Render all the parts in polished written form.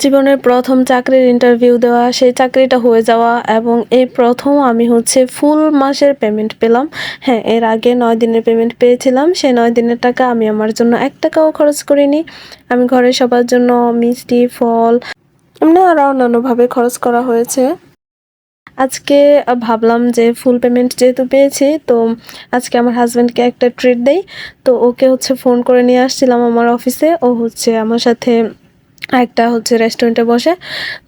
জীবনের প্রথম চাকরির ইন্টারভিউ দেওয়া, সেই চাকরিটা হয়ে যাওয়া এবং এই প্রথম আমি হচ্ছে ফুল মাসের পেমেন্ট পেলাম। হ্যাঁ, এর আগে ৯ দিনের পেমেন্ট পেয়েছিলাম। সেই ৯ দিনের টাকা আমি আমার জন্য ৳১ ও খরচ করিনি। আমি ঘরের সবার জন্য মিষ্টি, ফল এমনি আরও অন্যান্যভাবে খরচ করা হয়েছে। আজকে ভাবলাম যে ফুল পেমেন্ট যেহেতু পেয়েছি, তো আজকে আমার হাসব্যান্ডকে একটা ট্রিট দেই। তো ওকে হচ্ছে ফোন করে নিয়ে আসছিলাম আমার অফিসে। ও হচ্ছে আমার সাথে একটা হচ্ছে রেস্টুরেন্টে বসে,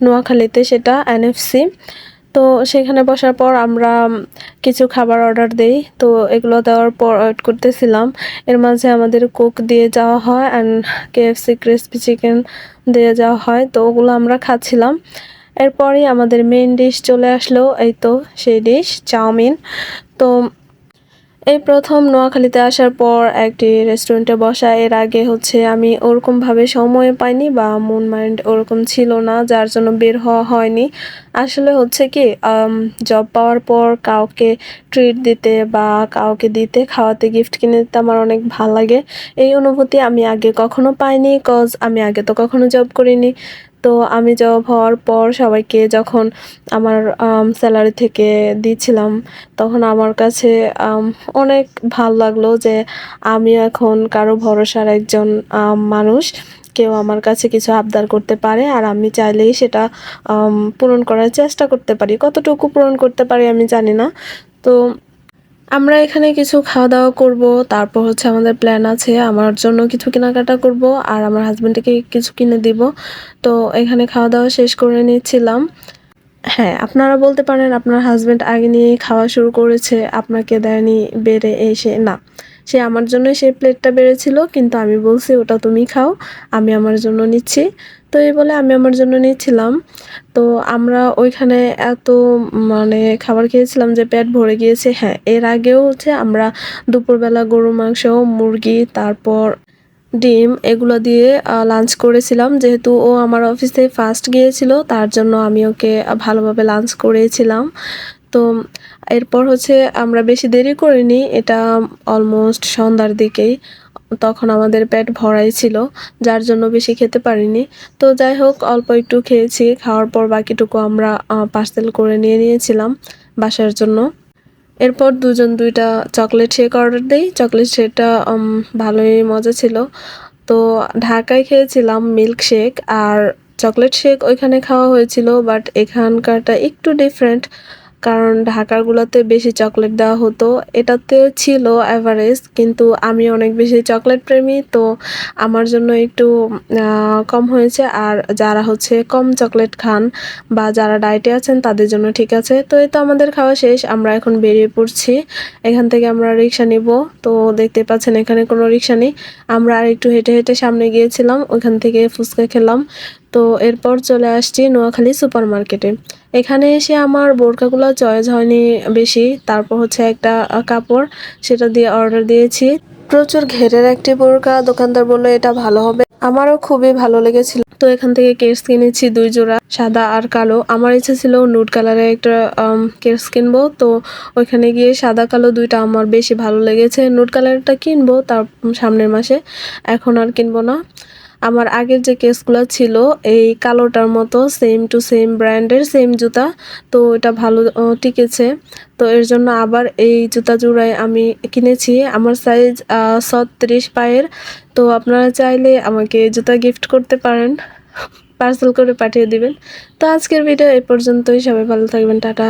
নোয়াখালীতে, সেটা এনএফসি। তো সেখানে বসার পর আমরা কিছু খাবার অর্ডার দেই। তো এগুলো দেওয়ার পর ওয়েট করতেছিলাম। এর মাঝে আমাদের কোক দিয়ে যাওয়া হয় অ্যান্ড কেএফসি ক্রিসপি চিকেন দিয়ে যাওয়া হয়। তো ওগুলো আমরা খাচ্ছিলাম। এরপরই আমাদের মেইন ডিশ চলে আসলো, এই তো সেই ডিশ চাউমিন। তো এই প্রথম নোয়াখালীতে আসার পর একটি রেস্টুরেন্টে বসা। এর আগে হচ্ছে আমি ওরকমভাবে সময় পাইনি বা মন মাইন্ড ওরকম ছিল না, যার জন্য বের হওয়া হয়নি। আসলে হচ্ছে কি, জব পাওয়ার পর কাউকে ট্রিট দিতে বা কাউকে দিতে, খাওয়াতে, গিফট কিনে দিতে আমার অনেক ভাল লাগে। এই অনুভূতি আমি আগে কখনো পাইনি, কজ আমি আগে তো কখনো জব করিনি। তো আমি জব হওয়ার পর সবাইকে যখন আমার স্যালারি থেকে দিচ্ছিলাম, তখন আমার কাছে অনেক ভাল লাগলো যে আমিও এখন কারো ভরসার একজন মানুষ। কেউ আমার কাছে কিছু আবদার করতে পারে আর আমি চাইলেই সেটা পূরণ করার চেষ্টা করতে পারি। কতটুকু পূরণ করতে পারি আমি জানি না। তো আমরা এখানে কিছু খাওয়া-দাওয়া করব। তারপর হচ্ছে আমাদের প্ল্যান আছে আমার জন্য কিছু কেনাকাটা করব আর আমার হাসব্যান্ডকে কিছু কিনে দিব। তো এখানে খাওয়া-দাওয়া শেষ করে নিচ্ছিলাম। হ্যাঁ, আপনারা বলতে পারেন আপনার হাসব্যান্ড আগে নিয়েই খাওয়া শুরু করেছে, আপনাকে দেয়নি বেড়ে এসে। না, সে আমার জন্যই সেই প্লেটটা বেড়েছিল, কিন্তু আমি বলছি ওটা তুমি খাও, আমি আমার জন্য নিচ্ছি। তো এই বলে আমি আমার জন্য নিচ্ছিলাম। তো আমরা ওইখানে এত মানে খাবার খেয়েছিলাম যে পেট ভরে গিয়েছে। হ্যাঁ, এর আগেও হচ্ছে আমরা দুপুরবেলা গরুর মাংস, মুরগি, তারপর ডিম এগুলো দিয়ে লাঞ্চ করেছিলাম। যেহেতু ও আমার অফিসে ফার্স্ট গিয়েছিল, তার জন্য আমি ওকে ভালোভাবে লাঞ্চ করিয়েছিলাম। তো এরপর হচ্ছে আমরা বেশি দেরি করিনি, এটা অলমোস্ট সন্ধ্যার দিকেই। তখন আমাদের পেট ভরাই ছিল, যার জন্য বেশি খেতে পারিনি। তো যাই হোক, অল্প একটু খেয়েছি। খাওয়ার পর বাকিটুকু আমরা পার্সেল করে নিয়ে নিয়েছিলাম বাসার জন্য। এরপর দুজন ২টা চকলেট শেক অর্ডার দেই। চকলেট শেকটা ভালোই মজা ছিল। তো ঢাকায় খেয়েছিলাম মিল্ক শেক আর চকলেট শেক ওইখানে খাওয়া হয়েছিল, বাট এখানকারটা একটু ডিফারেন্ট। কারণ ঢাকারগুলোতে বেশি চকলেট দেওয়া হতো, এটাতে ছিল এভারেজ, কিন্তু আমি অনেক বেশি চকলেট প্রেমী, তো আমার জন্য একটু কম হয়েছে। আর যারা হচ্ছে কম চকলেট খান বা যারা ডায়েটে আছেন তাদের জন্য ঠিক আছে। তো এই তো আমাদের খাওয়া শেষ, আমরা এখন বেরিয়ে পড়ছি। এখান থেকে আমরা রিক্সা নিব। তো দেখতে পাচ্ছেন এখানে কোনো রিক্সা নেই। আমরা আর একটু হেঁটে হেঁটে সামনে গিয়েছিলাম, ওইখান থেকে ফুচকা খেলাম। তো এরপর চলে আসছি নোয়াখালী সুপার মার্কেটে। এখানে এসে আমার বোরকাগুলো চয়েস হয়নি বেশি। তারপর হচ্ছে একটা কাপড়, সেটা দিয়ে অর্ডার দিয়েছি। প্রচুর ঘেরের একটি বোরকা, দোকানদার বলল এটা ভালো হবে। আমারও খুবই ভালো লেগেছিল। তো এখান থেকে কেডস কিনেছি ২ জোড়া, সাদা আর কালো। আমার ইচ্ছে ছিল নুড কালারের একটা কেডস কিনবো। তো ওইখানে গিয়ে সাদা কালো ২টা আমার বেশি ভালো লেগেছে। নুড কালারটা কিনবো তার সামনের মাসে, এখন আর কিনবো না। আমার আগের যে কেসগুলো ছিল এই কালোটার মতো সেম টু সেম ব্র্যান্ডের সেম জুতা, তো এটা ভালো টিকেছে। তো এর জন্য আবার এই জুতা জোড়ায় আমি কিনেছি। আমার সাইজ ৩৬ পায়ের। তো আপনারা চাইলে আমাকে জুতা গিফট করতে পারেন, পার্সেল করে পাঠিয়ে দিবেন। তো আজকের ভিডিও এই পর্যন্তই। সবাই ভালো থাকবেন, টাটা।